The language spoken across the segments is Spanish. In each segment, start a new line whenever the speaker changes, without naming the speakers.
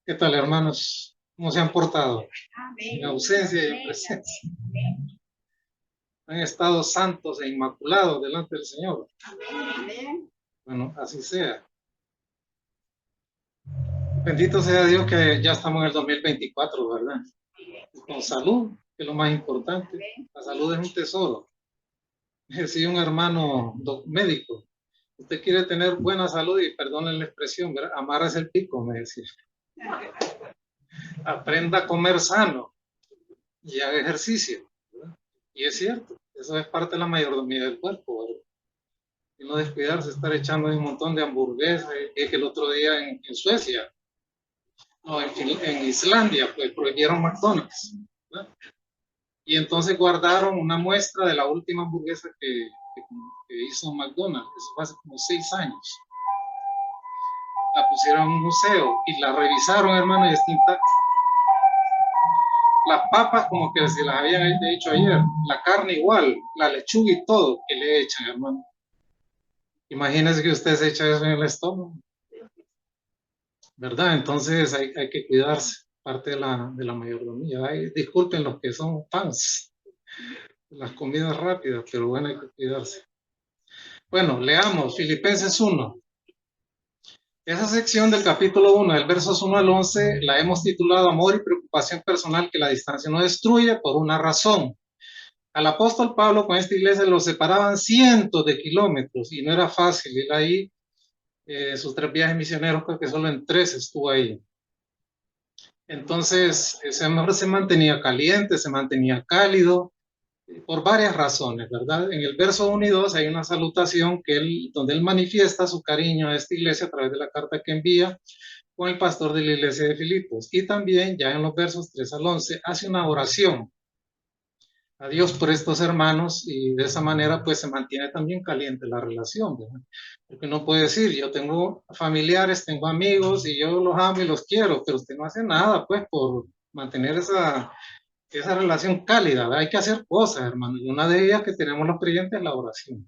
¿Qué tal, hermanos? ¿Cómo se han portado? En ausencia y en presencia. Han estado santos e inmaculados delante del Señor. Bueno, así sea. Bendito sea Dios que ya estamos en el 2024, ¿verdad? Con salud, que es lo más importante. La salud es un tesoro. Me decía un hermano médico, usted quiere tener buena salud y perdonen la expresión, ¿verdad? Amarras el pico, me decía. Aprenda a comer sano y haga ejercicio, ¿verdad? Y es cierto, eso es parte de la mayordomía del cuerpo, ¿verdad? Y no descuidarse, estar echando un montón de hamburguesas, que el otro día en Suecia, no, en Islandia, pues prohibieron McDonald's, ¿verdad? Y entonces guardaron una muestra de la última hamburguesa que hizo McDonald's, eso fue hace como 6 años. La pusieron en un museo y la revisaron, hermano, y está intacta. Las papas como que se las habían hecho ayer, la carne igual, la lechuga y todo que le echan, hermano. Imagínese que usted se echa eso en el estómago, ¿verdad? Entonces hay que cuidarse, parte de la mayordomía. Disculpen los que son fans de las comidas rápidas, pero bueno, hay que cuidarse. Bueno, leamos Filipenses 1. Esa sección del capítulo 1, del versos 1 al 11, la hemos titulado Amor y preocupación personal que la distancia no destruye por una razón. Al apóstol Pablo con esta iglesia lo separaban cientos de kilómetros y no era fácil ir ahí. Sus 3 viajes misioneros, creo que solo en 3 estuvo ahí. Entonces, ese amor se mantenía caliente, se mantenía cálido, por varias razones, ¿verdad? En el verso 1 y 2 hay una salutación donde él manifiesta su cariño a esta iglesia a través de la carta que envía con el pastor de la iglesia de Filipos. Y también, ya en los versos 3 al 11, hace una oración a Dios por estos hermanos y de esa manera pues se mantiene también caliente la relación, ¿verdad? Porque uno puede decir, yo tengo familiares, tengo amigos y yo los amo y los quiero, pero usted no hace nada pues por mantener esa relación cálida, ¿verdad? Hay que hacer cosas, hermano, y una de ellas que tenemos los creyentes es la oración.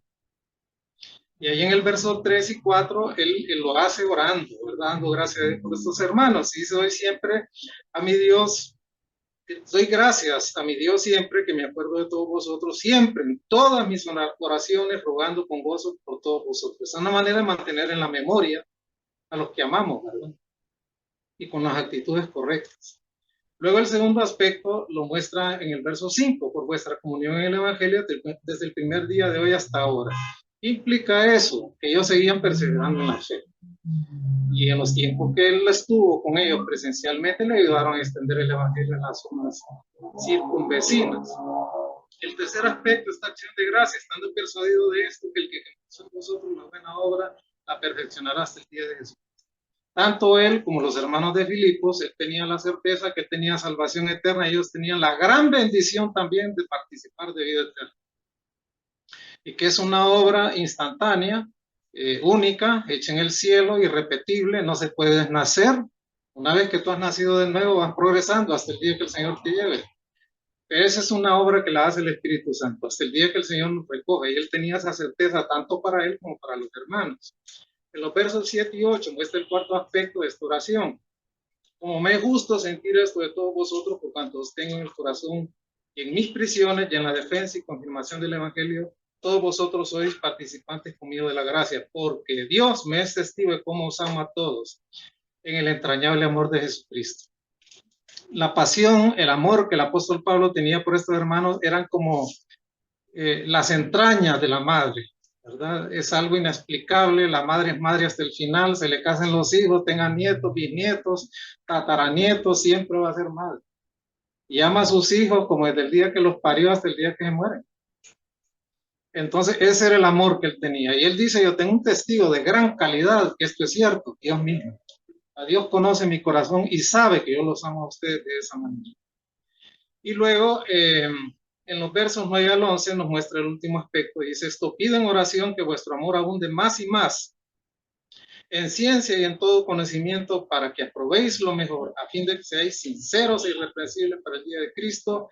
Y ahí en el verso 3 y 4, él lo hace orando, ¿verdad? Dando gracias a Dios por estos hermanos. Y doy siempre a mi Dios, doy gracias a mi Dios siempre que me acuerdo de todos vosotros, siempre, en todas mis oraciones, rogando con gozo por todos vosotros. Es una manera de mantener en la memoria a los que amamos, ¿verdad? Y con las actitudes correctas. Luego el segundo aspecto lo muestra en el verso 5, por vuestra comunión en el Evangelio desde el primer día de hoy hasta ahora. ¿Qué implica eso? Que ellos seguían perseverando en la fe. Y en los tiempos que él estuvo con ellos presencialmente le ayudaron a extender el Evangelio en las zonas circunvecinas. El tercer aspecto, esta acción de gracia, estando persuadido de esto, que el que comenzó en vosotros la buena obra la perfeccionará hasta el día de Jesús. Tanto él como los hermanos de Filipos, él tenía la certeza que él tenía salvación eterna, ellos tenían la gran bendición también de participar de vida eterna. Y que es una obra instantánea, única, hecha en el cielo, irrepetible, no se puede desnacer. Una vez que tú has nacido de nuevo, vas progresando hasta el día que el Señor te lleve. Pero esa es una obra que la hace el Espíritu Santo, hasta el día que el Señor nos recoge. Y él tenía esa certeza tanto para él como para los hermanos. En los versos 7 y 8 muestra el cuarto aspecto de esta oración. Como me es justo sentir esto de todos vosotros, por cuanto os tengo en el corazón y en mis prisiones y en la defensa y confirmación del Evangelio, todos vosotros sois participantes conmigo de la gracia, porque Dios me es testigo de cómo os amo a todos en el entrañable amor de Jesucristo. La pasión, el amor que el apóstol Pablo tenía por estos hermanos eran como las entrañas de la madre, ¿verdad? Es algo inexplicable, la madre es madre hasta el final, se le casen los hijos, tengan nietos, bisnietos, tataranietos, siempre va a ser madre. Y ama a sus hijos como desde el día que los parió hasta el día que se mueren. Entonces ese era el amor que él tenía. Y él dice, yo tengo un testigo de gran calidad, que esto es cierto, Dios mismo. A Dios conoce mi corazón y sabe que yo los amo a ustedes de esa manera. Y luego, en los versos 9 al 11 nos muestra el último aspecto. Dice, esto pido en oración que vuestro amor abunde más y más en ciencia y en todo conocimiento para que aprobéis lo mejor, a fin de que seáis sinceros e irreprensibles para el día de Cristo,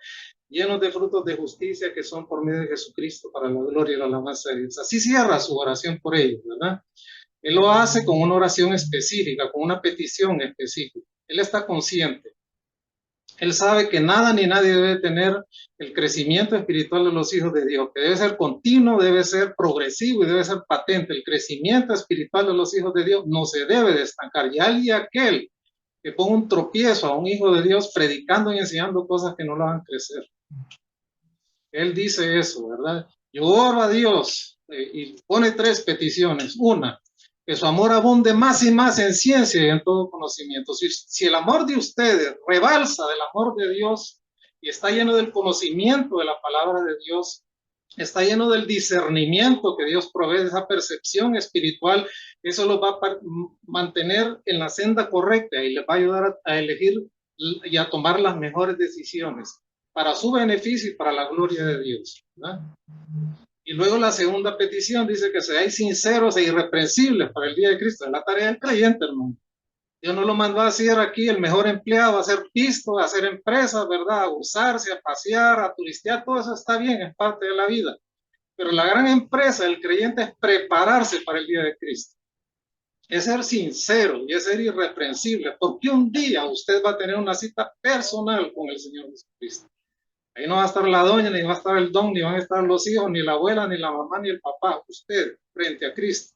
llenos de frutos de justicia que son por medio de Jesucristo para la gloria y la alabanza de Dios. Así cierra su oración por ellos, ¿verdad? Él lo hace con una oración específica, con una petición específica. Él está consciente. Él sabe que nada ni nadie debe tener el crecimiento espiritual de los hijos de Dios, que debe ser continuo, debe ser progresivo y debe ser patente. El crecimiento espiritual de los hijos de Dios no se debe de estancar. Y alguien aquel que ponga un tropiezo a un hijo de Dios predicando y enseñando cosas que no lo hagan crecer. Él dice eso, ¿verdad? Yo oro a Dios y pone 3 peticiones. Una, que su amor abunde más y más en ciencia y en todo conocimiento. Si el amor de ustedes rebalsa del amor de Dios y está lleno del conocimiento de la palabra de Dios, está lleno del discernimiento que Dios provee, de esa percepción espiritual, eso los va a mantener en la senda correcta y les va a ayudar a elegir y a tomar las mejores decisiones para su beneficio y para la gloria de Dios, ¿verdad? Y luego la segunda petición dice que seáis sinceros e irreprensibles para el día de Cristo. Es la tarea del creyente, hermano. Dios no lo mandó a hacer aquí el mejor empleado, a hacer pisto, a hacer empresas, ¿verdad? A usarse, a pasear, a turistear, todo eso está bien, es parte de la vida. Pero la gran empresa del creyente es prepararse para el día de Cristo. Es ser sincero y es ser irreprensible, porque un día usted va a tener una cita personal con el Señor Jesucristo. Ahí no va a estar la doña, ni va a estar el don, ni van a estar los hijos, ni la abuela, ni la mamá, ni el papá. Usted frente a Cristo.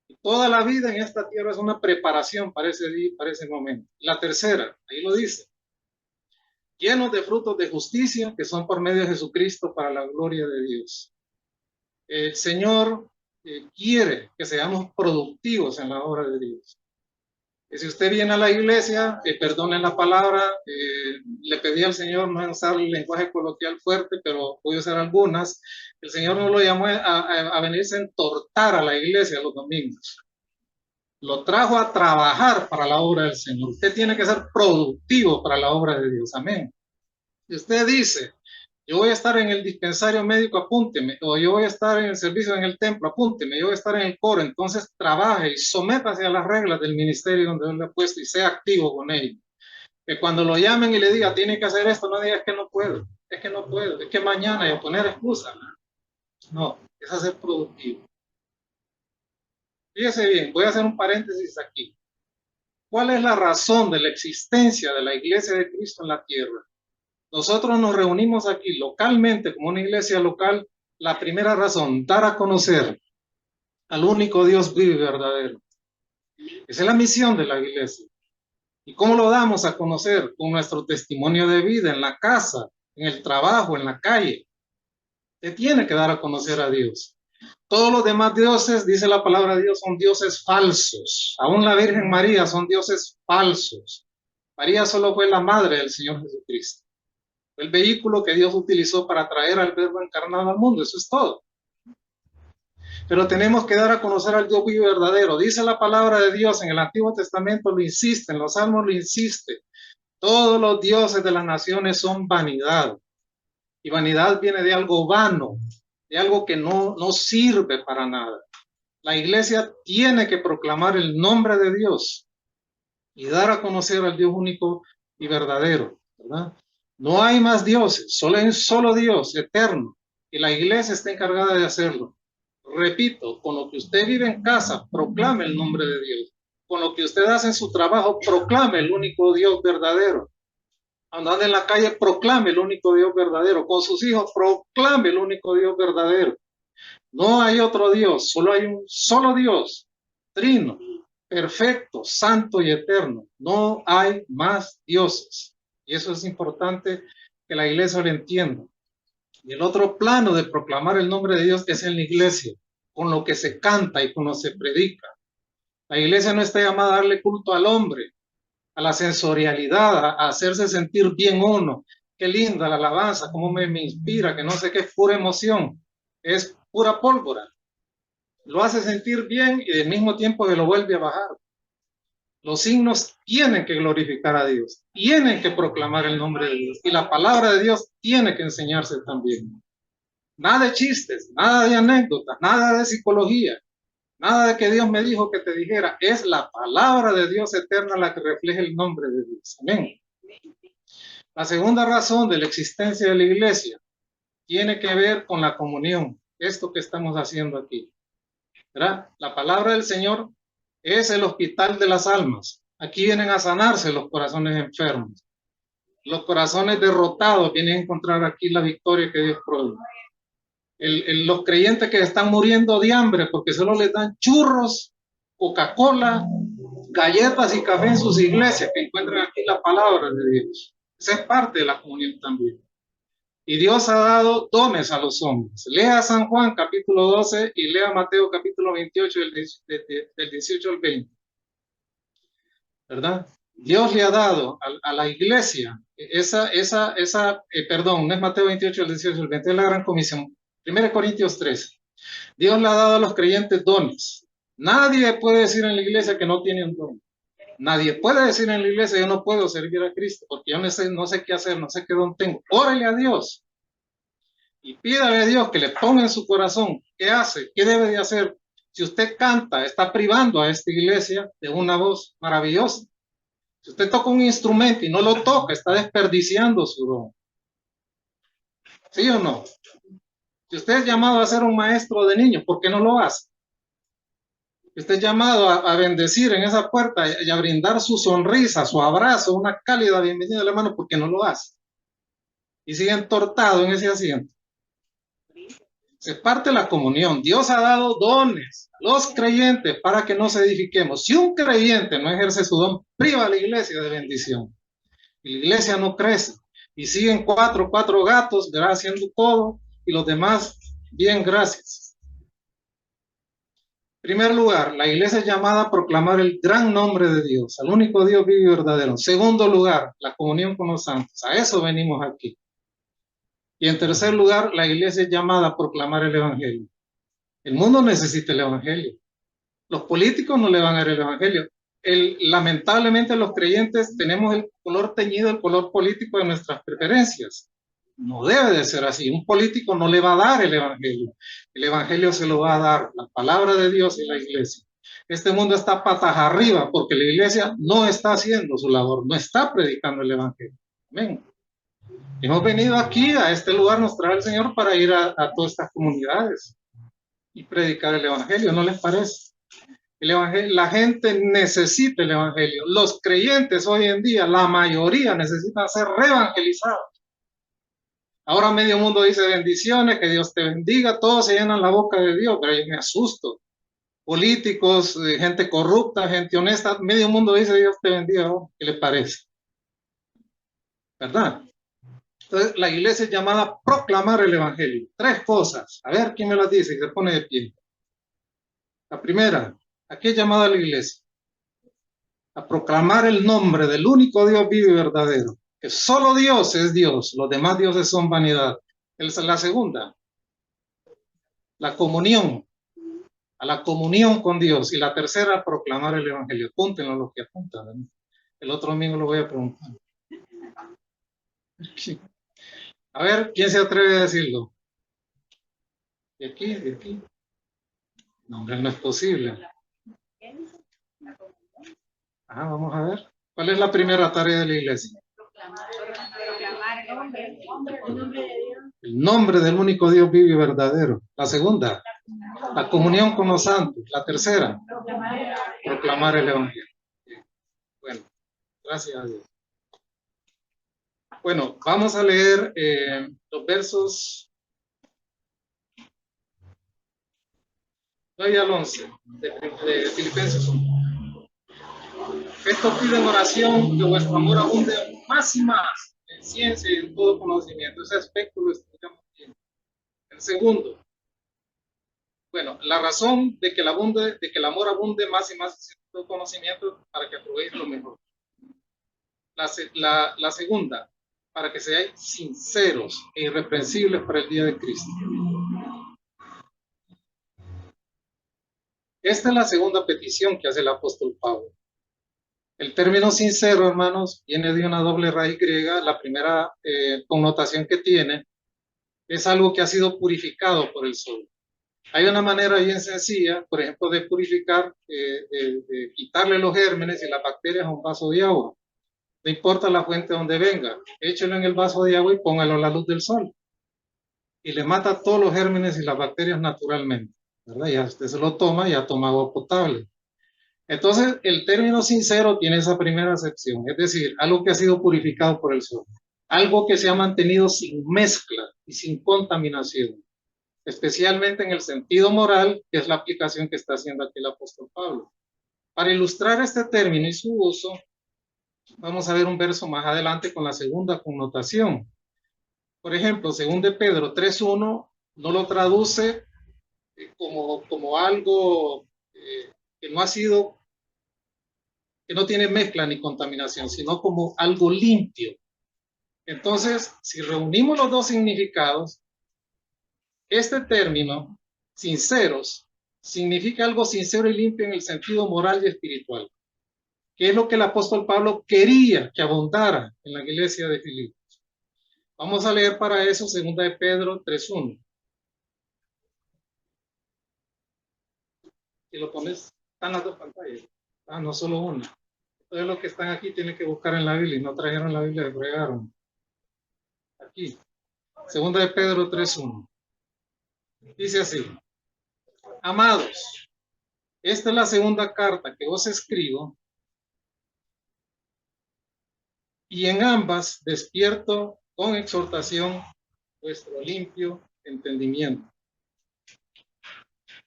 Y toda la vida en esta tierra es una preparación para ese día, para ese momento. La tercera, ahí lo dice, llenos de frutos de justicia que son por medio de Jesucristo para la gloria de Dios. El Señor quiere que seamos productivos en la obra de Dios. Si usted viene a la iglesia, perdone la palabra, le pedí al Señor no usar el lenguaje coloquial fuerte, pero voy a usar algunas. El Señor no lo llamó a venirse a entortar a la iglesia los domingos. Lo trajo a trabajar para la obra del Señor. Usted tiene que ser productivo para la obra de Dios. Amén. Si usted dice, yo voy a estar en el dispensario médico, apúnteme, o yo voy a estar en el servicio en el templo, apúnteme, yo voy a estar en el coro, entonces trabaje y sométase a las reglas del ministerio donde Dios le ha puesto y sea activo con ello. Que cuando lo llamen y le diga, tiene que hacer esto, no diga, es que no puedo, es que no puedo, es que mañana, y a poner excusa. No, es hacer productivo. Fíjese bien, voy a hacer un paréntesis aquí. ¿Cuál es la razón de la existencia de la iglesia de Cristo en la tierra? Nosotros nos reunimos aquí localmente como una iglesia local. La primera razón, dar a conocer al único Dios vivo y verdadero. Esa es la misión de la iglesia. ¿Y cómo lo damos a conocer? Con nuestro testimonio de vida en la casa, en el trabajo, en la calle. Se tiene que dar a conocer a Dios. Todos los demás dioses, dice la palabra de Dios, son dioses falsos. Aún la Virgen María son dioses falsos. María solo fue la madre del Señor Jesucristo. El vehículo que Dios utilizó para traer al Verbo encarnado al mundo, eso es todo. Pero tenemos que dar a conocer al Dios vivo y verdadero. Dice la palabra de Dios en el Antiguo Testamento, lo insiste, en los Salmos lo insiste. Todos los dioses de las naciones son vanidad. Y vanidad viene de algo vano, de algo que no sirve para nada. La iglesia tiene que proclamar el nombre de Dios y dar a conocer al Dios único y verdadero, ¿verdad? No hay más dioses, solo hay un solo Dios eterno y la iglesia está encargada de hacerlo. Repito, con lo que usted vive en casa, proclame el nombre de Dios. Con lo que usted hace en su trabajo, proclame el único Dios verdadero. Andando en la calle, proclame el único Dios verdadero. Con sus hijos, proclame el único Dios verdadero. No hay otro Dios, solo hay un solo Dios, trino, perfecto, santo y eterno. No hay más dioses. Y eso es importante que la iglesia lo entienda. Y el otro plano de proclamar el nombre de Dios es en la iglesia, con lo que se canta y con lo que se predica. La iglesia no está llamada a darle culto al hombre, a la sensorialidad, a hacerse sentir bien uno. Qué linda la alabanza, cómo me inspira, que no sé qué es pura emoción, es pura pólvora. Lo hace sentir bien y al mismo tiempo que lo vuelve a bajar. Los signos tienen que glorificar a Dios, tienen que proclamar el nombre de Dios y la palabra de Dios tiene que enseñarse también. Nada de chistes, nada de anécdotas, nada de psicología, nada de que Dios me dijo que te dijera. Es la palabra de Dios eterna la que refleja el nombre de Dios. Amén. La segunda razón de la existencia de la iglesia tiene que ver con la comunión, esto que estamos haciendo aquí, ¿verdad? La palabra del Señor es el hospital de las almas. Aquí vienen a sanarse los corazones enfermos. Los corazones derrotados vienen a encontrar aquí la victoria que Dios provee. Los creyentes que están muriendo de hambre porque solo les dan churros, Coca-Cola, galletas y café en sus iglesias, que encuentran aquí la palabra de Dios. Esa es parte de la comunión también. Y Dios ha dado dones a los hombres. Lea San Juan capítulo 12 y lea Mateo capítulo 28 del 18 al 20. ¿Verdad? Dios le ha dado a la iglesia perdón, no es Mateo 28 al 18 al 20, es la gran comisión. 1 Corintios 13. Dios le ha dado a los creyentes dones. Nadie puede decir en la iglesia que no tiene un don. Nadie puede decir en la iglesia yo no puedo servir a Cristo porque yo no sé qué hacer, no sé qué don tengo. Órale a Dios y pídale a Dios que le ponga en su corazón qué hace, qué debe de hacer. Si usted canta, está privando a esta iglesia de una voz maravillosa. Si usted toca un instrumento y no lo toca, está desperdiciando su don. ¿Sí o no? Si usted es llamado a ser un maestro de niños, ¿por qué no lo hace? Si usted es llamado a bendecir en esa puerta y a brindar su sonrisa, su abrazo, una cálida bienvenida al hermano, ¿por qué no lo hace? Y sigue entortado en ese asiento. Se parte la comunión. Dios ha dado dones a los creyentes para que nos edifiquemos. Si un creyente no ejerce su don, priva a la iglesia de bendición. Y la iglesia no crece. Y siguen cuatro gatos haciendo todo y los demás, bien, gracias. En primer lugar, la iglesia es llamada a proclamar el gran nombre de Dios, al único Dios vivo y verdadero. En segundo lugar, la comunión con los santos. A eso venimos aquí. Y en tercer lugar, la iglesia es llamada a proclamar el evangelio. El mundo necesita el evangelio. Los políticos no le van a dar el evangelio. Lamentablemente los creyentes tenemos el color teñido, el color político de nuestras preferencias. No debe de ser así. Un político no le va a dar el evangelio. El evangelio se lo va a dar la palabra de Dios y la iglesia. Este mundo está patas arriba porque la iglesia no está haciendo su labor, no está predicando el evangelio. Amén. Hemos venido aquí, a este lugar, nos trae el Señor para ir a todas estas comunidades y predicar el evangelio, ¿no les parece? El evangelio, la gente necesita el evangelio. Los creyentes hoy en día, la mayoría necesitan ser reevangelizados. Ahora medio mundo dice bendiciones, que Dios te bendiga, todos se llenan la boca de Dios, pero yo me asusto. Políticos, gente corrupta, gente honesta, medio mundo dice Dios te bendiga, ¿qué le parece? ¿Verdad? Entonces, la iglesia es llamada a proclamar el evangelio. 3 cosas. A ver quién me las dice y se pone de pie. La primera, ¿a qué es llamada la iglesia? A proclamar el nombre del único Dios vivo y verdadero. Que solo Dios es Dios, los demás dioses son vanidad. Esa es la segunda. La comunión. A la comunión con Dios. Y la tercera, proclamar el evangelio. Apúntenlo los que apuntan, ¿no? El otro domingo lo voy a preguntar. A ver, ¿quién se atreve a decirlo? De aquí, de aquí. No, hombre, no es posible. Vamos a ver. ¿Cuál es la primera tarea de la iglesia? El nombre del único Dios vivo y verdadero. La segunda, la comunión con los santos. La tercera, proclamar el evangelio. Bueno, gracias a Dios. Bueno, vamos a leer los versos 9 al 11 de Filipenses 1. Esto pide en oración que vuestro amor abunde más y más en ciencia y en todo conocimiento. Ese aspecto lo explicamos bien. El segundo, bueno, la razón de que el amor abunde más y más en todo conocimiento para que probéis lo mejor. La segunda, para que seáis sinceros e irreprensibles para el día de Cristo. Esta es la segunda petición que hace el apóstol Pablo. El término sincero, hermanos, viene de una doble raíz griega. La primera connotación que tiene es algo que ha sido purificado por el sol. Hay una manera bien sencilla, por ejemplo, de purificar, de quitarle los gérmenes y las bacterias a un vaso de agua. No importa la fuente donde venga, échelo en el vaso de agua y póngalo a la luz del sol. Y le mata todos los gérmenes y las bacterias naturalmente, ¿verdad? Ya usted se lo toma, ya toma agua potable. Entonces, el término sincero tiene esa primera acepción, es decir, algo que ha sido purificado por el sol, algo que se ha mantenido sin mezcla y sin contaminación, especialmente en el sentido moral, que es la aplicación que está haciendo aquí el apóstol Pablo. Para ilustrar este término y su uso, vamos a ver un verso más adelante con la segunda connotación. Por ejemplo, según de Pedro 3.1, no lo traduce como algo que no ha sido, que no tiene mezcla ni contaminación, sino como algo limpio. Entonces, si reunimos los dos significados, este término, sinceros, significa algo sincero y limpio en el sentido moral y espiritual, que es lo que el apóstol Pablo quería que abundara en la iglesia de Filipos. Vamos a leer para eso 2 de Pedro 3.1. Si lo pones, están las dos pantallas. Ah, no solo una. Todos los que están aquí tienen que buscar en la Biblia y no trajeron la Biblia, fregaron. Aquí. 2 de Pedro 3.1. Dice así: Amados, esta es la segunda carta que os escribo, y en ambas despierto con exhortación vuestro limpio entendimiento.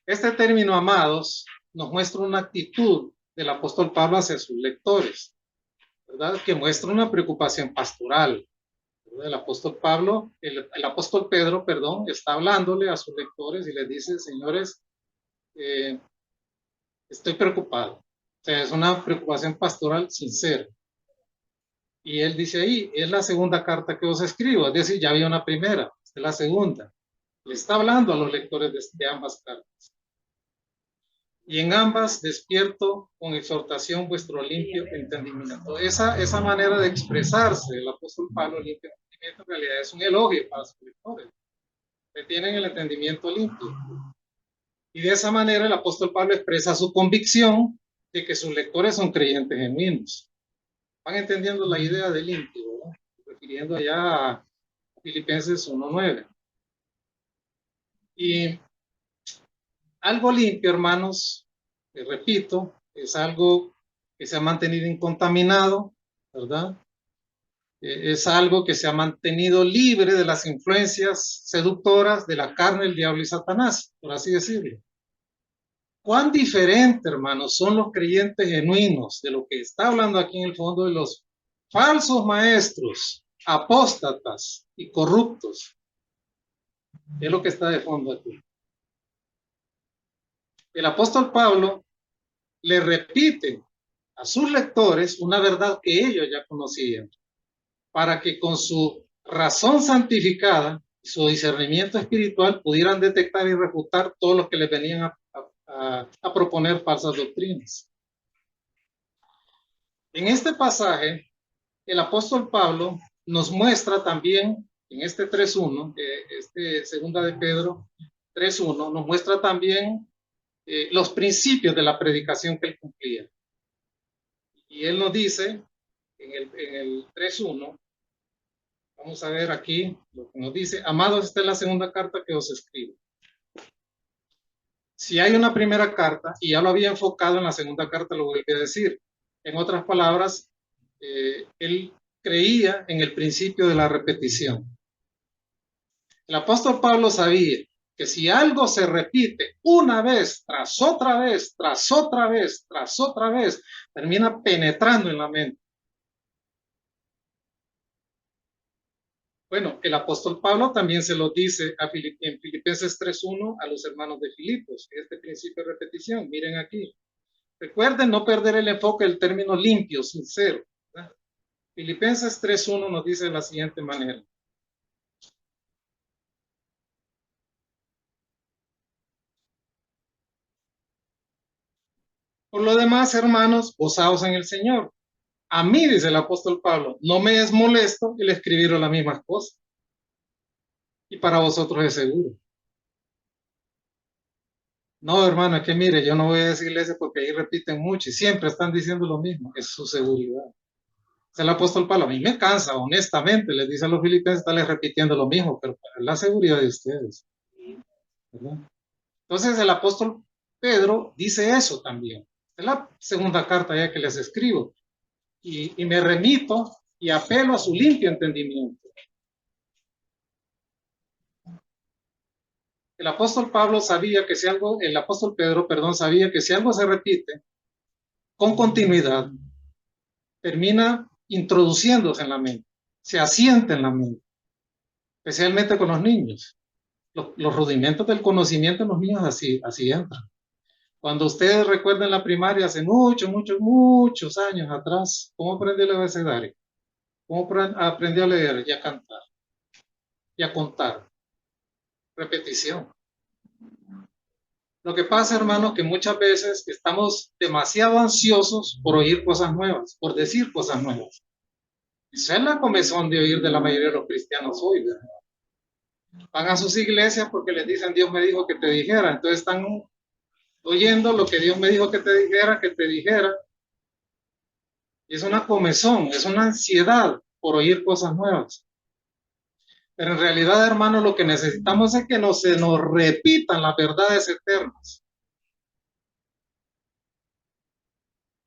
Este término, amados, nos muestra una actitud del apóstol Pablo hacia sus lectores, ¿verdad? Que muestra una preocupación pastoral. El apóstol Pablo, el apóstol Pedro, perdón, está hablándole a sus lectores y les dice: señores, estoy preocupado. O sea, es una preocupación pastoral sincera. Y él dice ahí, es la segunda carta que os escribo, es decir, ya había una primera, esta es la segunda. Le está hablando a los lectores de ambas cartas. Y en ambas despierto con exhortación vuestro limpio entendimiento. Esa manera de expresarse del apóstol Pablo, limpio entendimiento, en realidad es un elogio para sus lectores, que tienen el entendimiento limpio. Y de esa manera el apóstol Pablo expresa su convicción de que sus lectores son creyentes genuinos. Van entendiendo la idea de limpio, ¿verdad? Refiriendo allá a Filipenses 1.9. Y algo limpio, hermanos, repito, es algo que se ha mantenido incontaminado, ¿verdad? Es algo que se ha mantenido libre de las influencias seductoras de la carne, el diablo y Satanás, por así decirlo. Cuán diferente, hermanos, son los creyentes genuinos de lo que está hablando aquí en el fondo de los falsos maestros, apóstatas y corruptos. Es lo que está de fondo aquí. El apóstol Pablo le repite a sus lectores una verdad que ellos ya conocían, para que con su razón santificada y su discernimiento espiritual pudieran detectar y refutar todos los que les venían a proponer falsas doctrinas. En este pasaje, el apóstol Pablo nos muestra también, en este 3.1, segunda de Pedro 3.1, nos muestra también los principios de la predicación que él cumplía. Y él nos dice, en el 3.1, vamos a ver aquí lo que nos dice: amados, esta es la segunda carta que os escribo. Si hay una primera carta, y ya lo había enfocado en la segunda carta, lo vuelve a decir. En otras palabras, él creía en el principio de la repetición. El apóstol Pablo sabía que si algo se repite una vez, tras otra vez, tras otra vez, tras otra vez, termina penetrando en la mente. Bueno, el apóstol Pablo también se lo dice en Filipenses 3.1 a los hermanos de Filipos, este principio de repetición. Miren aquí. Recuerden no perder el enfoque del término limpio, sincero, ¿verdad? Filipenses 3.1 nos dice de la siguiente manera: por lo demás, hermanos, gozaos en el Señor. A mí, dice el apóstol Pablo, no me es molesto el escribir las mismas cosas. Y para vosotros es seguro. No, hermano, es que mire, yo no voy a decirle eso porque ahí repiten mucho y siempre están diciendo lo mismo. Es su seguridad. Es el apóstol Pablo. A mí me cansa, honestamente, les dice a los filipenses, estarles repitiendo lo mismo, pero para la seguridad de ustedes, ¿verdad? Entonces el apóstol Pedro dice eso también. Es la segunda carta ya que les escribo. Y me remito y apelo a su limpio entendimiento. El apóstol Pablo sabía que si algo, el apóstol Pedro, perdón, sabía que si algo se repite con continuidad, termina introduciéndose en la mente, se asienta en la mente, especialmente con los niños. Los rudimentos del conocimiento en los niños así entran. Cuando ustedes recuerden la primaria hace muchos años atrás, ¿cómo aprendió el abecedario? ¿Cómo aprendió a leer y a cantar y a contar? Repetición. Lo que pasa, hermano, que muchas veces estamos demasiado ansiosos por oír cosas nuevas, por decir cosas nuevas. Esa es la comezón de oír de la mayoría de los cristianos hoy, ¿verdad? Van a sus iglesias porque les dicen, Dios me dijo que te dijera. Entonces están oyendo lo que Dios me dijo que te dijera. Y es una comezón, es una ansiedad por oír cosas nuevas. Pero en realidad, hermano, lo que necesitamos es que no se nos repitan las verdades eternas,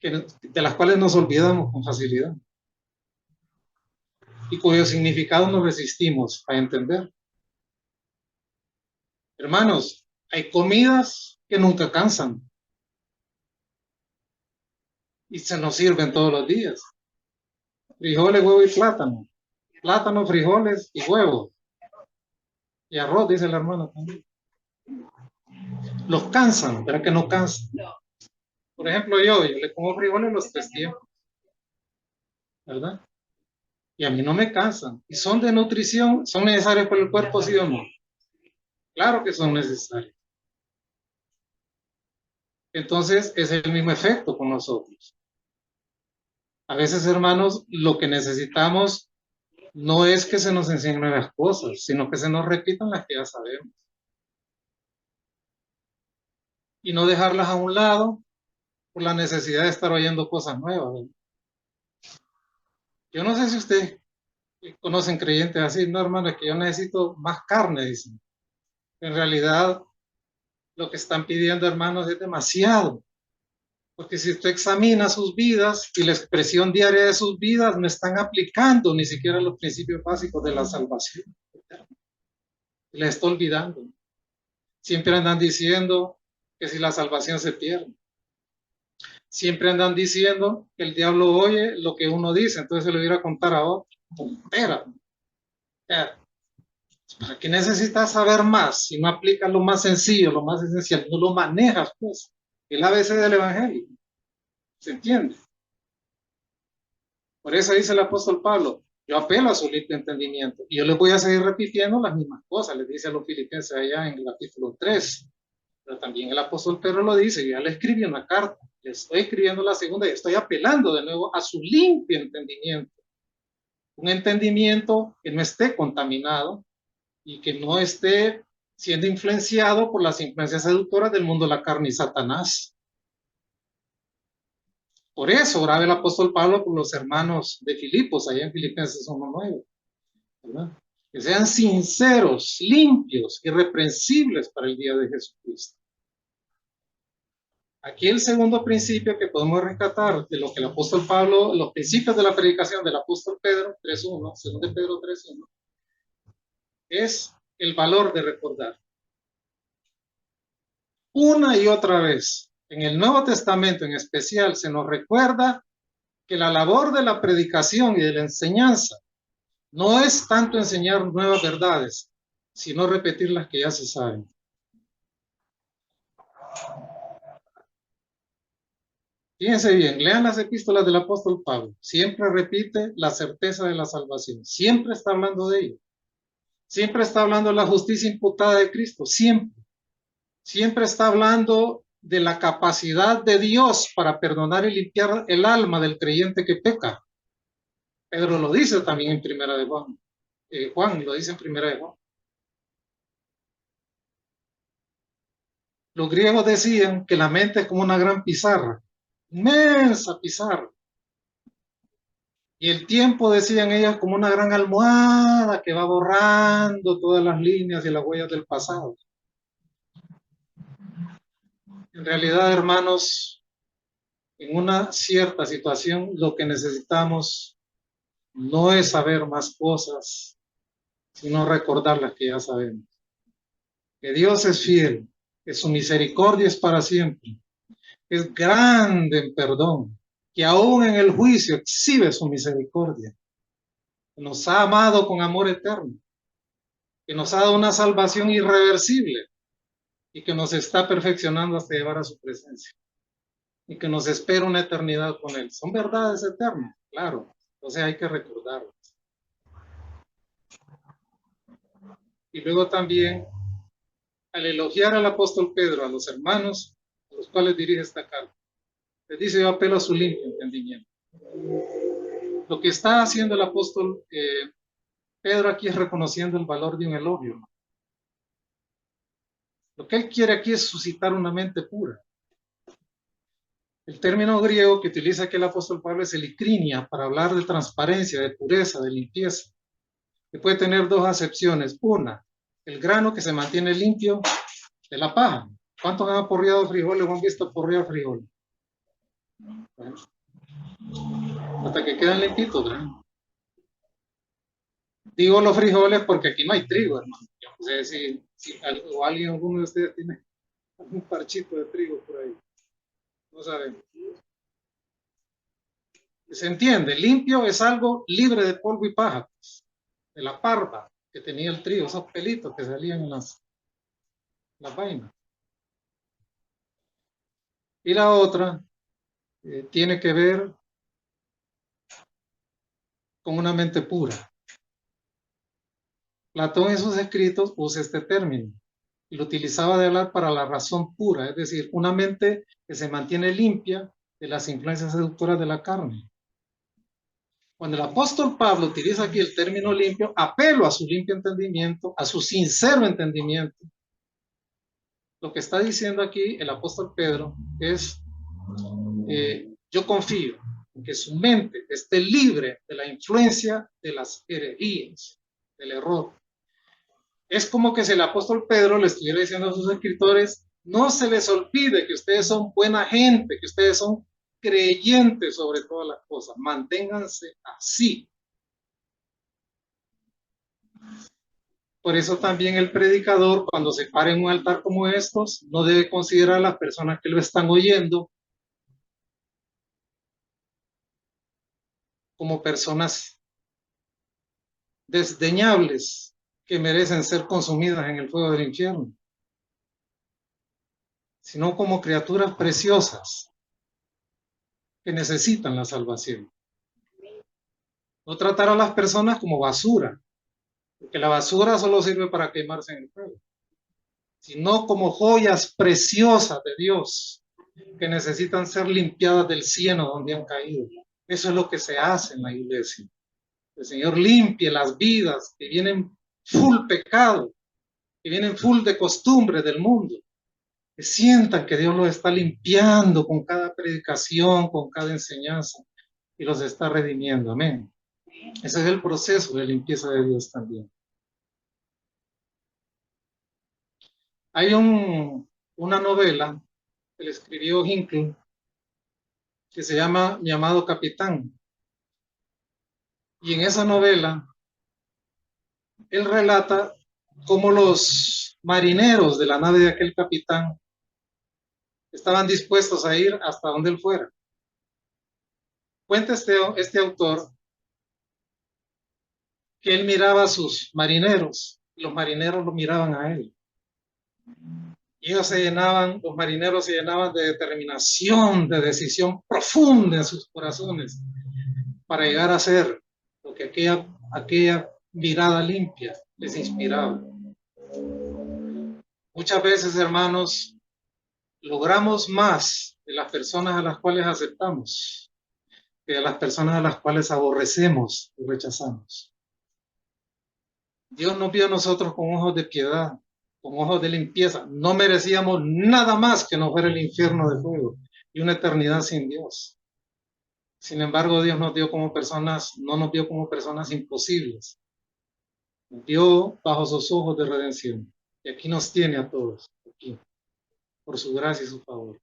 de las cuales nos olvidamos con facilidad y cuyo significado nos resistimos a entender. Hermanos, hay comidas que nunca cansan y se nos sirven todos los días. Frijoles, huevo y plátano. Plátano, frijoles y huevo. Y arroz, dice la hermana también. Los cansan, pero que no cansan. Por ejemplo, yo le como frijoles los 3 tiempos, ¿verdad? Y a mí no me cansan. Y son de nutrición, son necesarios para el cuerpo, ¿sí o no? Claro que son necesarios. Entonces, es el mismo efecto con nosotros. A veces, hermanos, lo que necesitamos no es que se nos enseñen nuevas cosas, sino que se nos repitan las que ya sabemos. Y no dejarlas a un lado por la necesidad de estar oyendo cosas nuevas, ¿verdad? Yo no sé si ustedes conocen creyentes así, no, hermano, es que yo necesito más carne, dicen. En realidad, lo que están pidiendo, hermanos, es demasiado. Porque si usted examina sus vidas y la expresión diaria de sus vidas, no están aplicando ni siquiera los principios básicos de la salvación. Les está olvidando. Siempre andan diciendo que si la salvación se pierde. Siempre andan diciendo que el diablo oye lo que uno dice, entonces se lo irá a contar a otro. Tontera. ¿Para qué necesitas saber más si no aplicas lo más sencillo, lo más esencial? No lo manejas, pues. El ABC del Evangelio. ¿Se entiende? Por eso dice el apóstol Pablo, yo apelo a su limpio entendimiento. Y yo les voy a seguir repitiendo las mismas cosas, les dice a los filipenses allá en el capítulo 3. Pero también el apóstol Pedro lo dice, yo ya le escribí una carta, le estoy escribiendo la segunda y estoy apelando de nuevo a su limpio entendimiento. Un entendimiento que no esté contaminado y que no esté siendo influenciado por las influencias seductoras del mundo de la carne y Satanás. Por eso oraba el apóstol Pablo por los hermanos de Filipos, allá en Filipenses 1:9, ¿verdad? Que sean sinceros, limpios, irreprensibles para el día de Jesucristo. Aquí el segundo principio que podemos rescatar de lo que el apóstol Pablo, los principios de la predicación del apóstol Pedro 3:1, segundo de Pedro 3:1, es el valor de recordar. Una y otra vez, en el Nuevo Testamento en especial, se nos recuerda que la labor de la predicación y de la enseñanza no es tanto enseñar nuevas verdades, sino repetir las que ya se saben. Fíjense bien, lean las epístolas del apóstol Pablo. Siempre repite la certeza de la salvación. Siempre está hablando de ello. Siempre está hablando de la justicia imputada de Cristo. Siempre. Siempre está hablando de la capacidad de Dios para perdonar y limpiar el alma del creyente que peca. Pedro lo dice también en Primera de Juan. Juan lo dice en Primera de Juan. Los griegos decían que la mente es como una gran pizarra, inmensa pizarra. Y el tiempo, decían ellos, como una gran almohada que va borrando todas las líneas y las huellas del pasado. En realidad, hermanos, en una cierta situación, lo que necesitamos no es saber más cosas, sino recordar las que ya sabemos. Que Dios es fiel, que su misericordia es para siempre, que es grande en perdón, que aún en el juicio exhibe su misericordia, que nos ha amado con amor eterno, que nos ha dado una salvación irreversible y que nos está perfeccionando hasta llevar a su presencia y que nos espera una eternidad con Él. Son verdades eternas, claro, entonces hay que recordarlo. Y luego también, al elogiar al apóstol Pedro, a los hermanos a los cuales dirige esta carta, les dice: yo apelo a su limpio entendimiento. Lo que está haciendo el apóstol Pedro aquí es reconociendo el valor de un elogio. Lo que él quiere aquí es suscitar una mente pura. El término griego que utiliza aquí el apóstol Pablo es elikrinia, para hablar de transparencia, de pureza, de limpieza, que puede tener dos acepciones. Una, el grano que se mantiene limpio de la paja. ¿Cuántos han aporreado frijoles o han visto aporrear frijoles? Bueno, hasta que quedan limpitos, ¿verdad? Digo los frijoles porque aquí no hay trigo, hermano. Yo no sé si alguno de ustedes tiene un parchito de trigo por ahí. No sabemos. Se entiende, limpio es algo libre de polvo y paja, pues, de la parva que tenía el trigo, esos pelitos que salían en las vainas. Y la otra tiene que ver con una mente pura. Platón en sus escritos usa este término y lo utilizaba de hablar para la razón pura, es decir, una mente que se mantiene limpia de las influencias seductoras de la carne. Cuando el apóstol Pablo utiliza aquí el término limpio, apelo a su limpio entendimiento, a su sincero entendimiento. Lo que está diciendo aquí el apóstol Pedro es: yo confío en que su mente esté libre de la influencia de las herejías, del error. Es como que si el apóstol Pedro le estuviera diciendo a sus escritores: no se les olvide que ustedes son buena gente, que ustedes son creyentes sobre todas las cosas, manténganse así. Por eso también el predicador, cuando se para en un altar como estos, no debe considerar a las personas que lo están oyendo como personas desdeñables que merecen ser consumidas en el fuego del infierno, sino como criaturas preciosas que necesitan la salvación. No tratar a las personas como basura, porque la basura solo sirve para quemarse en el fuego, sino como joyas preciosas de Dios que necesitan ser limpiadas del cieno donde han caído. Eso es lo que se hace en la iglesia. El Señor limpie las vidas que vienen full pecado, que vienen full de costumbre del mundo, que sientan que Dios los está limpiando con cada predicación, con cada enseñanza, y los está redimiendo. Amén. Ese es el proceso de limpieza de Dios también. Hay una novela que le escribió Hinckley que se llama Mi amado capitán. Y en esa novela, él relata cómo los marineros de la nave de aquel capitán estaban dispuestos a ir hasta donde él fuera. Cuenta este autor que él miraba a sus marineros y los marineros lo miraban a él. Y ellos los marineros se llenaban de determinación, de decisión profunda en sus corazones para llegar a ser lo que aquella mirada limpia les inspiraba. Muchas veces, hermanos, logramos más de las personas a las cuales aceptamos que de las personas a las cuales aborrecemos y rechazamos. Dios nos vio a nosotros con ojos de piedad, con ojos de limpieza. No merecíamos nada más que nos fuera el infierno de fuego y una eternidad sin Dios. Sin embargo, Dios nos dio como personas, no nos vio como personas imposibles. Nos vio bajo sus ojos de redención. Y aquí nos tiene a todos, aquí, por su gracia y su favor.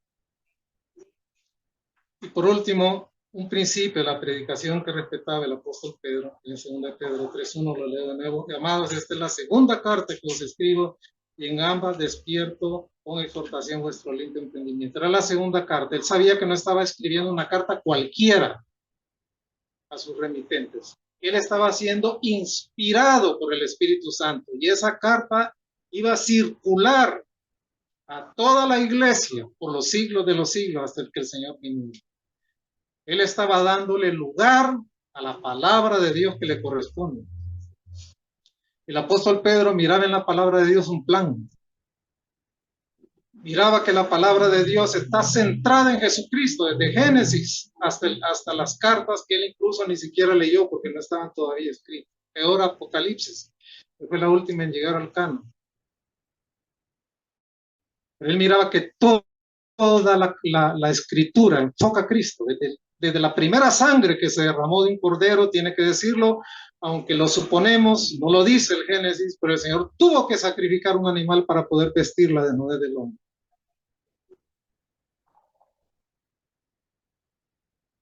Y por último, un principio de la predicación que respetaba el apóstol Pedro, en 2 Pedro 3:1, lo leo de nuevo. Amados, esta es la segunda carta que os escribo, y en ambas despierto con exhortación vuestro limpio entendimiento. Era la segunda carta. Él sabía que no estaba escribiendo una carta cualquiera a sus remitentes. Él estaba siendo inspirado por el Espíritu Santo, y esa carta iba a circular a toda la iglesia por los siglos de los siglos hasta el que el Señor viniera. Él estaba dándole lugar a la palabra de Dios que le corresponde. El apóstol Pedro miraba en la palabra de Dios un plan. Miraba que la palabra de Dios está centrada en Jesucristo, desde Génesis hasta las cartas que él incluso ni siquiera leyó porque no estaban todavía escritas. Peor Apocalipsis, que fue la última en llegar al canon. Pero él miraba que toda la escritura enfoca a Cristo, desde la primera sangre que se derramó de un cordero, tiene que decirlo, aunque lo suponemos, no lo dice el Génesis, pero el Señor tuvo que sacrificar un animal para poder vestir la desnudez del hombre.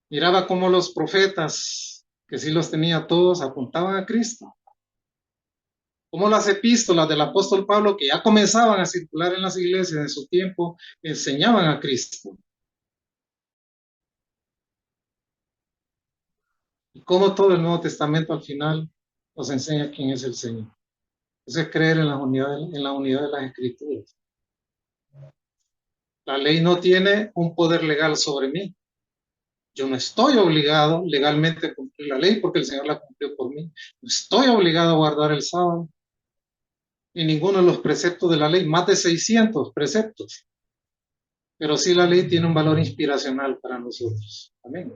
Miraba cómo los profetas, que sí los tenía todos, apuntaban a Cristo. Como las epístolas del apóstol Pablo, que ya comenzaban a circular en las iglesias de su tiempo, enseñaban a Cristo. Y como todo el Nuevo Testamento al final nos enseña quién es el Señor. Eso es creer en la unidad de las Escrituras. La ley no tiene un poder legal sobre mí. Yo no estoy obligado legalmente a cumplir la ley porque el Señor la cumplió por mí. No estoy obligado a guardar el sábado ni ninguno de los preceptos de la ley, más de 600 preceptos. Pero sí la ley tiene un valor inspiracional para nosotros. Amén.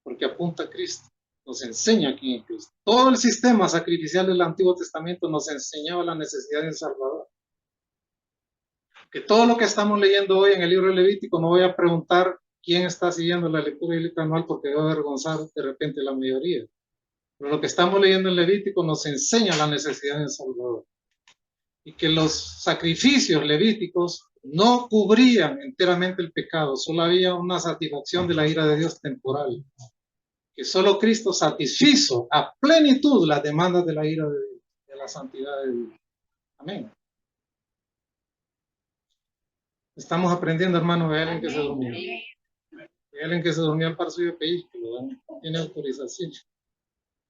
Porque apunta a Cristo, nos enseña quién es Cristo. Todo el sistema sacrificial del Antiguo Testamento nos enseñaba la necesidad de un Salvador. Que todo lo que estamos leyendo hoy en el libro de Levítico, no voy a preguntar quién está siguiendo la lectura bíblica anual porque va a avergonzar de repente la mayoría. Pero lo que estamos leyendo en Levítico nos enseña la necesidad de un Salvador. Y que los sacrificios levíticos no cubrían enteramente el pecado, solo había una satisfacción de la ira de Dios temporal, que solo Cristo satisfizo a plenitud las demandas de la ira de Dios, de la santidad de Dios. Amén. Estamos aprendiendo, hermano, de alguien que se durmió. De alguien que se durmió al par suyo vehículo, tiene autorización.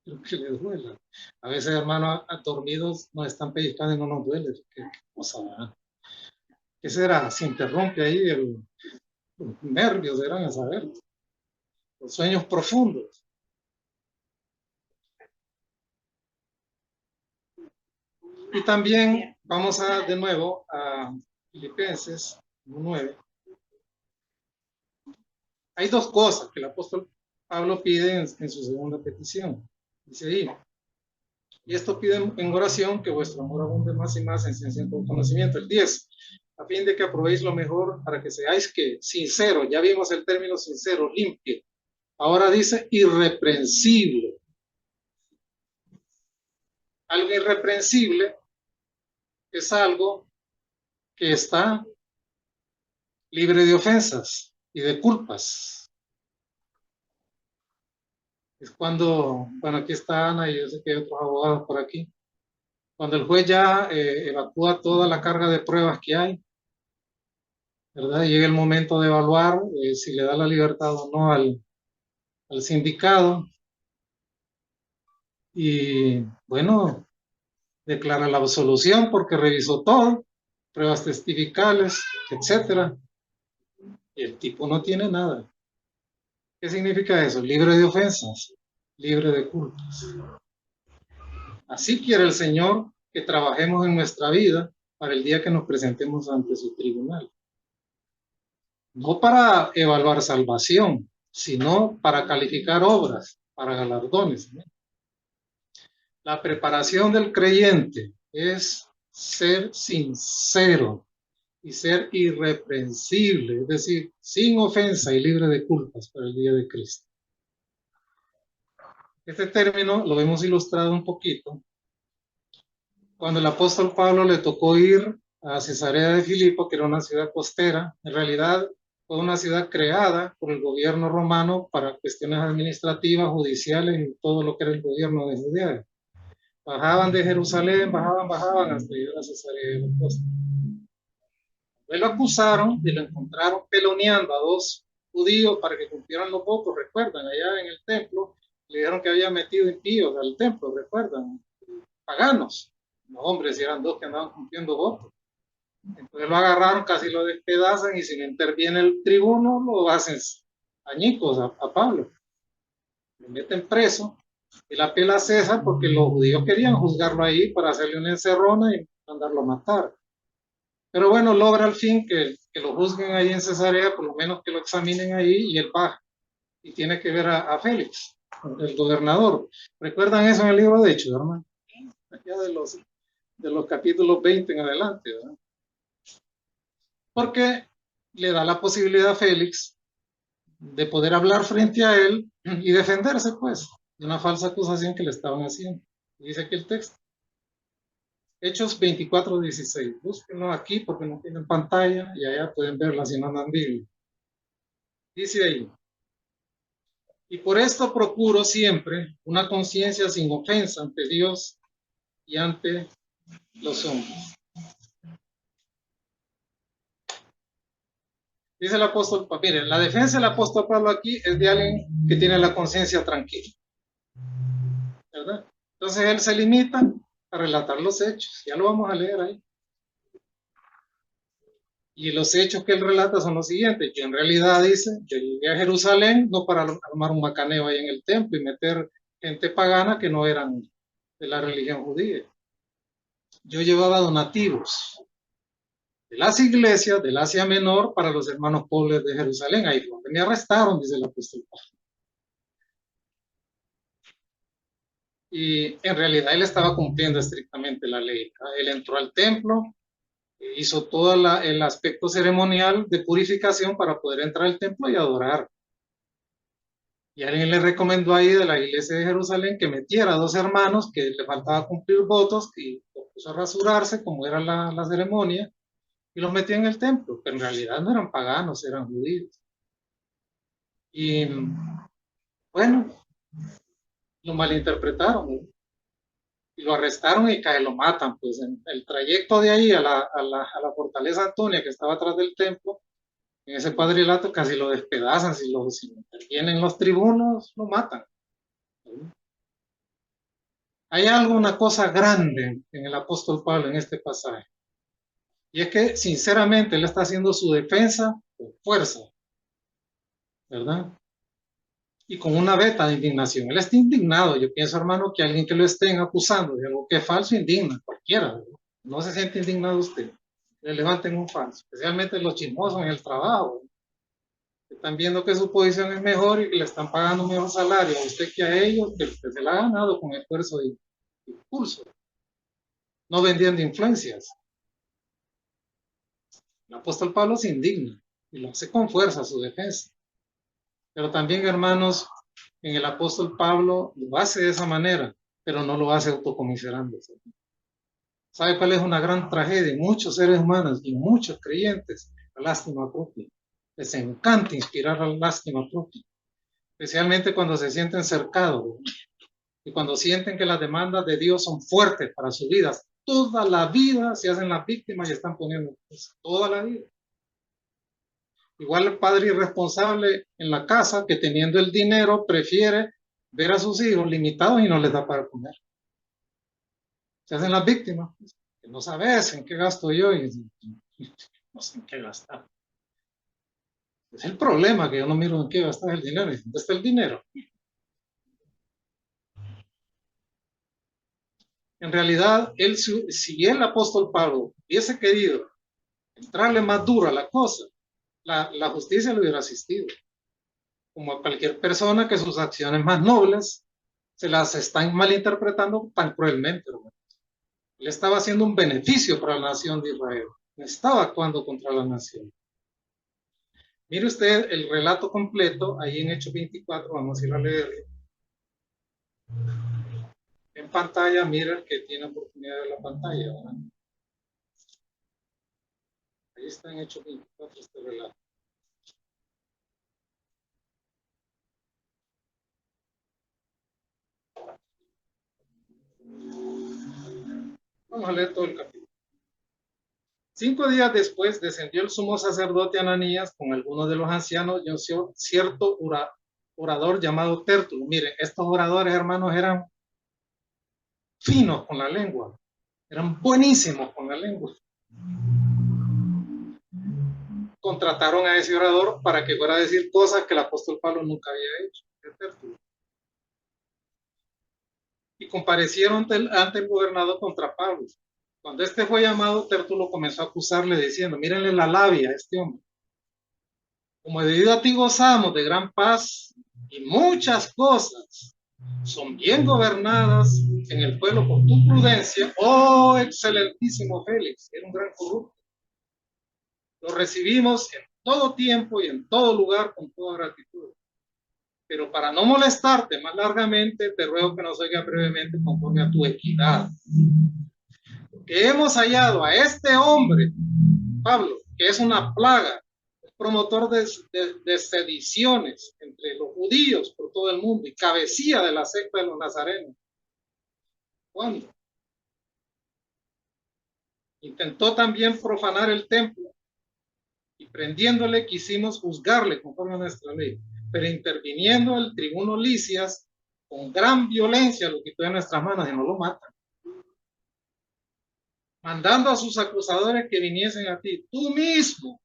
Creo que le duela. A veces, hermano, dormidos nos están pellizcando y no nos duele. ¿Qué cosa, verdad? ¿Qué será? Se interrumpe ahí los nervios, eran a saber. Los sueños profundos. Y también vamos de nuevo a Filipenses 9. Hay dos cosas que el apóstol Pablo pide en su segunda petición. Dice ahí, y esto pide en oración que vuestro amor abunde más y más en ciencia y conocimiento. El 10, a fin de que aprobéis lo mejor para que seáis que sincero, ya vimos el término sincero, limpio. Ahora dice irreprensible. Algo irreprensible es algo que está libre de ofensas y de culpas. Es cuando, bueno, aquí está Ana y yo sé que hay otros abogados por aquí, cuando el juez ya evacúa toda la carga de pruebas que hay, ¿verdad? Llega el momento de evaluar si le da la libertad o no al sindicado y, bueno, declara la absolución porque revisó todo, pruebas testificales, etcétera. Y el tipo no tiene nada. ¿Qué significa eso? Libre de ofensas, libre de culpas. Así quiere el Señor que trabajemos en nuestra vida para el día que nos presentemos ante su tribunal. No para evaluar salvación, sino para calificar obras, para galardones. La preparación del creyente es ser sincero y ser irreprensible, es decir, sin ofensa y libre de culpas para el día de Cristo. Este término lo hemos ilustrado un poquito cuando el apóstol Pablo le tocó ir a Cesarea de Filipo, que era una ciudad costera. En realidad, Fue una ciudad creada por el gobierno romano para cuestiones administrativas, judiciales y todo lo que era el gobierno de Judea. Bajaban de Jerusalén, bajaban hasta llegar a Cesarea de Filipo. Lo acusaron y lo encontraron peloneando a dos judíos para que cumplieran los votos, recuerdan, allá en el templo, le dijeron que había metido impíos al templo, recuerdan, paganos, los hombres, y eran dos que andaban cumpliendo votos. Entonces lo agarraron, casi lo despedazan, y si no interviene el tribuno, lo hacen añicos a Pablo. Lo meten preso, y la pela a César porque los judíos querían juzgarlo ahí para hacerle una encerrona y mandarlo a matar. Pero bueno, logra al fin que lo juzguen ahí en Cesarea, por lo menos que lo examinen ahí, y él va y tiene que ver a Félix, el gobernador. ¿Recuerdan eso en el libro de Hechos, hermano? Ya de los capítulos 20 en adelante, ¿verdad? Porque le da la posibilidad a Félix de poder hablar frente a él y defenderse, pues, de una falsa acusación que le estaban haciendo. Dice aquí el texto. Hechos 24:16. Búsquenlo aquí porque no tienen pantalla y allá pueden verla si no andan Biblia. Dice ahí. Y por esto procuro siempre una conciencia sin ofensa ante Dios y ante los hombres. Dice el apóstol, mire, la defensa del apóstol Pablo aquí es de alguien que tiene la conciencia tranquila, ¿verdad? Entonces él se limita a relatar los hechos, ya lo vamos a leer ahí. Y los hechos que él relata son los siguientes, que en realidad dice, yo llegué a Jerusalén no para armar un macaneo ahí en el templo y meter gente pagana que no eran de la religión judía. Yo llevaba donativos de las iglesias del Asia Menor para los hermanos pobres de Jerusalén. Ahí fue donde me arrestaron, dice el apóstol Pablo. Y en realidad él estaba cumpliendo estrictamente la ley. Él entró al templo, hizo todo el aspecto ceremonial de purificación para poder entrar al templo y adorar. Y alguien le recomendó ahí de la iglesia de Jerusalén que metiera a dos hermanos que le faltaba cumplir votos y lo puso a rasurarse como era la ceremonia y los metió en el templo, pero en realidad no eran paganos, eran judíos. Y bueno, lo malinterpretaron, ¿no? Y lo arrestaron y lo matan. Pues en el trayecto de ahí a la fortaleza Antonia que estaba atrás del templo, en ese cuadrilátero casi lo despedazan, si intervienen los tribunos, lo matan. Hay algo, una cosa grande en el apóstol Pablo en este pasaje. Y es que sinceramente él está haciendo su defensa con fuerza, ¿verdad? Y con una veta de indignación. Él está indignado. Yo pienso, hermano, que alguien que lo estén acusando de algo que es falso indigna, cualquiera, ¿verdad? No se siente indignado usted. Le levanten un falso, especialmente los chismosos en el trabajo. Están viendo que su posición es mejor y que le están pagando un mejor salario a usted que a ellos, que usted se la ha ganado con esfuerzo y impulso, no vendiendo influencias. El apóstol Pablo se indigna y lo hace con fuerza su defensa. Pero también, hermanos, en el apóstol Pablo lo hace de esa manera, pero no lo hace autocomiserándose. ¿Sabe cuál es una gran tragedia en muchos seres humanos y muchos creyentes? La lástima propia. Les encanta inspirar la lástima propia, especialmente cuando se sienten cercados y cuando sienten que las demandas de Dios son fuertes para sus vidas. Toda la vida se hacen las víctimas y están poniendo toda la vida. Igual el padre irresponsable en la casa que teniendo el dinero prefiere ver a sus hijos limitados y no les da para comer. Se hacen las víctimas. Que no sabes en qué gasto yo y no sé en qué gastar. Es el problema que yo no miro en qué gastar el dinero. ¿Dónde está el dinero? En realidad, si el apóstol Pablo hubiese querido entrarle más duro a la cosa, la justicia le hubiera asistido. Como a cualquier persona que sus acciones más nobles se las están malinterpretando tan cruelmente, hermano. Él estaba haciendo un beneficio para la nación de Israel. No estaba actuando contra la nación. Mire usted el relato completo ahí en Hechos 24. Vamos a ir a leerlo. En pantalla, mira el que tiene oportunidad de ver la pantalla, ¿verdad? Ahí está en Hechos 24 este relato. Vamos a leer todo el capítulo. 5 días después descendió el sumo sacerdote Ananías con algunos de los ancianos y un cierto orador llamado Tértulo. Miren, estos oradores, hermanos, eran finos con la lengua, eran buenísimos con la lengua. Contrataron a ese orador para que fuera a decir cosas que el apóstol Pablo nunca había hecho. Tértulo. Y comparecieron ante el gobernador contra Pablo. Cuando este fue llamado, Tértulo comenzó a acusarle diciendo: mírenle la labia a este hombre. Como debido a ti gozamos de gran paz y muchas cosas son bien gobernadas en el pueblo por tu prudencia, oh excelentísimo Félix, era un gran corrupto. Lo recibimos en todo tiempo y en todo lugar con toda gratitud. Pero para no molestarte más largamente, te ruego que nos oiga brevemente conforme a tu equidad. Que hemos hallado a este hombre, Pablo, que es una plaga, promotor de sediciones entre los judíos por todo el mundo y cabecilla de la secta de los nazarenos. ¿Cuándo? Intentó también profanar el templo y prendiéndole quisimos juzgarle conforme a nuestra ley, pero interviniendo el tribuno Licias con gran violencia lo quitó de nuestras manos y no lo matan, mandando a sus acusadores que viniesen a ti. Tú mismo,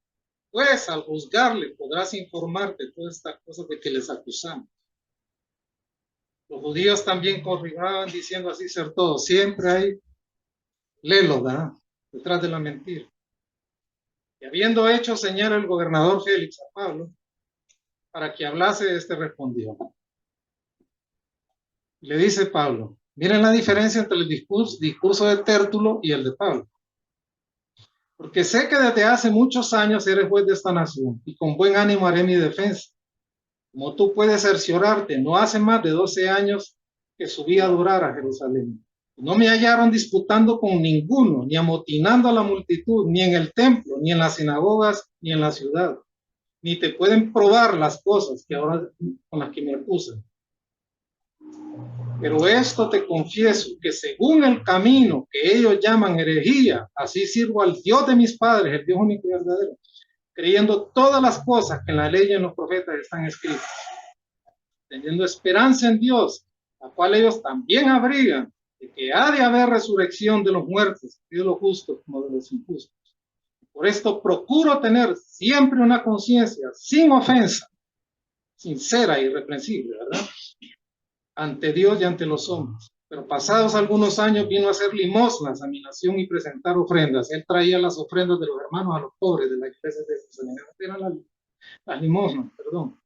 pues, al juzgarle podrás informarte de todas estas cosas de que les acusamos. Los judíos también corrijaban diciendo: así ser todo. Siempre hay lelo, ¿verdad?, detrás de la mentira. Y habiendo hecho señal el gobernador Félix a Pablo para que hablase, este respondió. Le dice Pablo: miren la diferencia entre el discurso de Tértulo y el de Pablo. Porque sé que desde hace muchos años eres juez de esta nación y con buen ánimo haré mi defensa. Como tú puedes cerciorarte, no hace más de 12 años que subí a adorar a Jerusalén. No me hallaron disputando con ninguno, ni amotinando a la multitud, ni en el templo, ni en las sinagogas, ni en la ciudad. Ni te pueden probar las cosas que ahora con las que me acusan. Pero esto te confieso, que según el camino que ellos llaman herejía, así sirvo al Dios de mis padres, el Dios único y verdadero, creyendo todas las cosas que en la ley y en los profetas están escritas, teniendo esperanza en Dios, la cual ellos también abrigan, de que ha de haber resurrección de los muertos, y de los justos como de los injustos. Por esto procuro tener siempre una conciencia sin ofensa, sincera e irreprensible, ¿verdad?, ante Dios y ante los hombres. Pero pasados algunos años vino a hacer limosnas a mi nación y presentar ofrendas. Él traía las ofrendas de los hermanos a los pobres de la iglesia de Jerusalén. Eran las limosnas, perdón.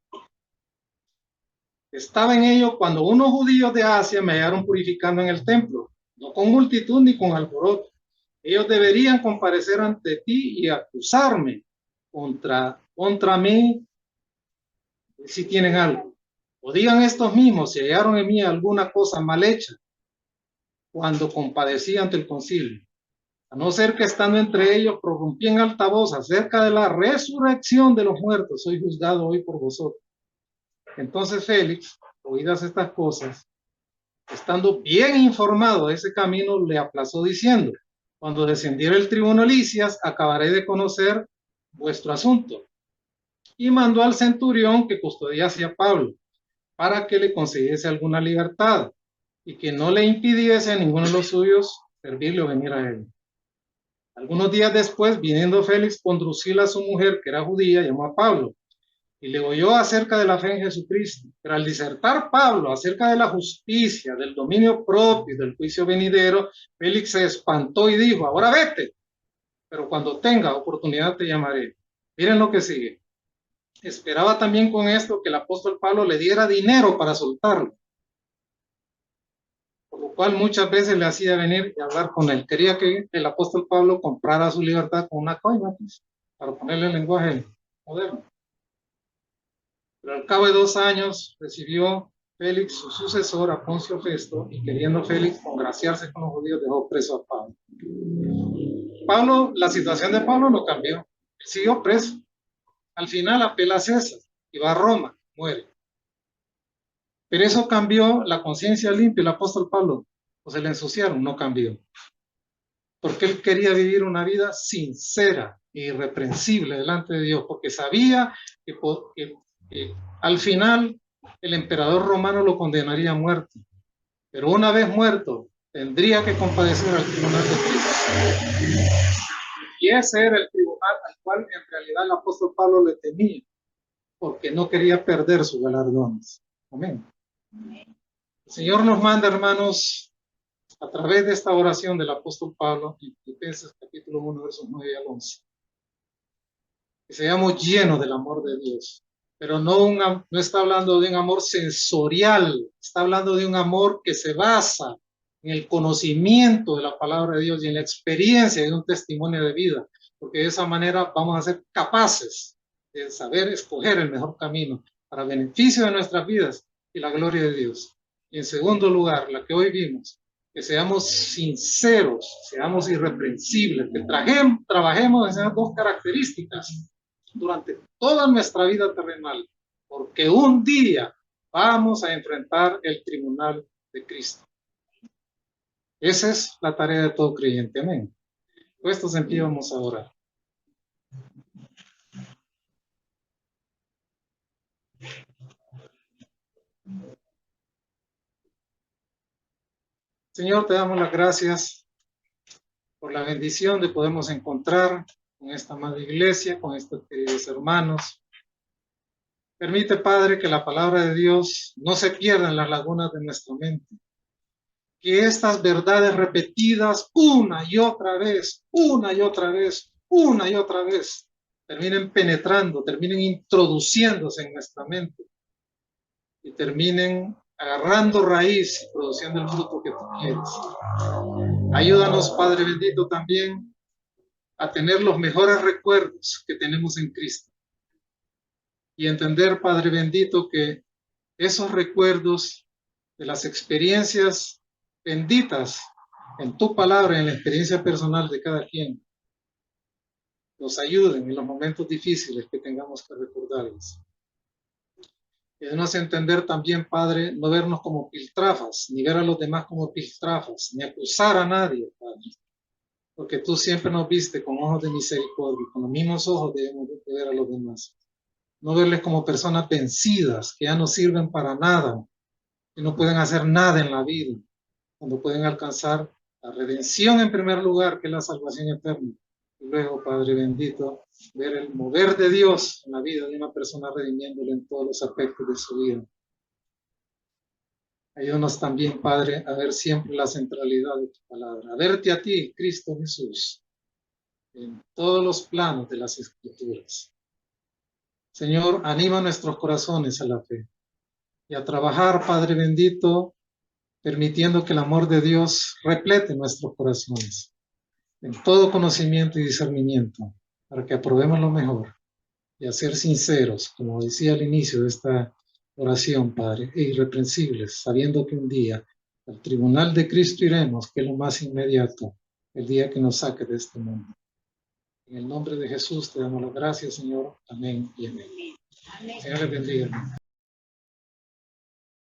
Estaba en ello cuando unos judíos de Asia me hallaron purificando en el templo, no con multitud ni con alboroto. Ellos deberían comparecer ante ti y acusarme contra mí si tienen algo. O digan estos mismos si hallaron en mí alguna cosa mal hecha cuando compadecí ante el concilio. A no ser que estando entre ellos prorrumpí en alta voz acerca de la resurrección de los muertos, soy juzgado hoy por vosotros. Entonces Félix, oídas estas cosas, estando bien informado de ese camino, le aplazó diciendo: cuando descendiera el tribuno Licias, acabaré de conocer vuestro asunto. Y mandó al centurión que custodiase a Pablo para que le concediese alguna libertad y que no le impidiese a ninguno de los suyos servirle o venir a él. Algunos días después, viniendo Félix con Drusila, su mujer, que era judía, llamó a Pablo y le oyó acerca de la fe en Jesucristo. Pero al disertar Pablo acerca de la justicia, del dominio propio y del juicio venidero, Félix se espantó y dijo: ahora vete, pero cuando tenga oportunidad te llamaré. Miren lo que sigue. Esperaba también con esto que el apóstol Pablo le diera dinero para soltarlo, por lo cual muchas veces le hacía venir y hablar con él. Quería que el apóstol Pablo comprara su libertad con una coima, pues, para ponerle el lenguaje moderno. Pero al cabo de 2 años recibió Félix su sucesor a Poncio Festo, y queriendo Félix congraciarse con los judíos, dejó preso a Pablo. La situación de Pablo no cambió, siguió preso. Al final apela a César y va a Roma, muere. Pero eso cambió la conciencia limpia. El apóstol Pablo, o se le ensuciaron, no cambió. porque él quería vivir una vida sincera e irreprensible delante de Dios, porque sabía que al final el emperador romano lo condenaría a muerte, pero una vez muerto tendría que compadecer al tribunal de Cristo. Y ese era el tribunal al cual en realidad el apóstol Pablo le temía, porque no quería perder sus galardones. Amén. El Señor nos manda, hermanos, a través de esta oración del apóstol Pablo, en Filipenses capítulo 1, versos 9 al 11, que seamos llenos del amor de Dios, pero no está hablando de un amor sensorial, está hablando de un amor que se basa en el conocimiento de la palabra de Dios y en la experiencia de un testimonio de vida, porque de esa manera vamos a ser capaces de saber escoger el mejor camino para beneficio de nuestras vidas y la gloria de Dios. Y en segundo lugar, la que hoy vimos, que seamos sinceros, seamos irreprensibles, que trabajemos en esas dos características durante toda nuestra vida terrenal, porque un día vamos a enfrentar el tribunal de Cristo. Esa es la tarea de todo creyente. Amén. Puestos en pie, vamos a orar. Señor, te damos las gracias por la bendición de podernos encontrar con esta madre iglesia, con estos queridos hermanos. Permite, Padre, que la palabra de Dios no se pierda en las lagunas de nuestra mente. Que estas verdades repetidas una y otra vez, una y otra vez, una y otra vez, terminen penetrando, terminen introduciéndose en nuestra mente y terminen agarrando raíz y produciendo el fruto que tú quieres. Ayúdanos, Padre bendito, también a tener los mejores recuerdos que tenemos en Cristo y entender, Padre bendito, que esos recuerdos de las experiencias benditas en tu palabra, en la experiencia personal de cada quien, nos ayuden en los momentos difíciles que tengamos que recordarles. Y debemos entender también, Padre, no vernos como piltrafas, ni ver a los demás como piltrafas, ni acusar a nadie, Padre, porque tú siempre nos viste con ojos de misericordia, con los mismos ojos debemos de ver a los demás. No verles como personas vencidas, que ya no sirven para nada, que no pueden hacer nada en la vida, cuando pueden alcanzar la redención en primer lugar, que es la salvación eterna. Y luego, Padre bendito, ver el mover de Dios en la vida de una persona, redimiéndole en todos los aspectos de su vida. Ayúdanos también, Padre, a ver siempre la centralidad de tu palabra, a verte a ti, Cristo Jesús, en todos los planos de las Escrituras. Señor, anima nuestros corazones a la fe y a trabajar, Padre bendito, permitiendo que el amor de Dios replete nuestros corazones en todo conocimiento y discernimiento, para que aprobemos lo mejor y a ser sinceros, como decía al inicio de esta oración, Padre, e irreprensibles, sabiendo que un día al tribunal de Cristo iremos, que es lo más inmediato, el día que nos saque de este mundo. En el nombre de Jesús te damos las gracias, Señor. Amén y amén. Señor, les bendiga.